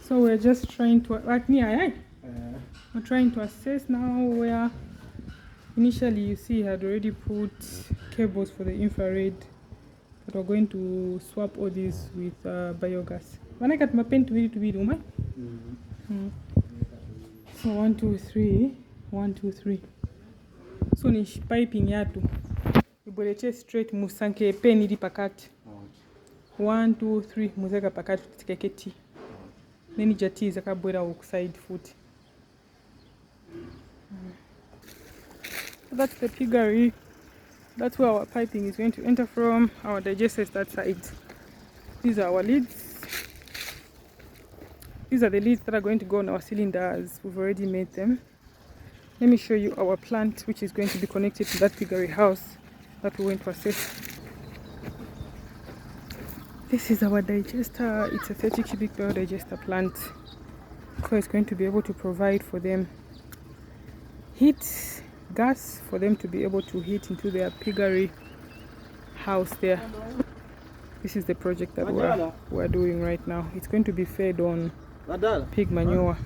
So we're just trying to we're trying to assess now where initially you see had already put cables for the infrared, but we're going to swap all these with biogas. When I got my pen to be so 1 2 3 1 2 3 so ni piping yatu iboleche straight musanke pen ili pakati 1 2 3 muzeka pakati tikeketi then jati zakabwera okuside foot. So that's the piggery. That's where our piping is going to enter from. Our digester is that side. These are our leads. These are the leads that are going to go on our cylinders. We've already made them. Let me show you our plant, which is going to be connected to that piggery house that we're going to assess. This is our digester. It's a 30 cubic biodigester plant. So it's going to be able to provide for them heat, gas for them to be able to heat into their piggery house there. This is the project that we're doing right now. It's going to be fed on pig manure.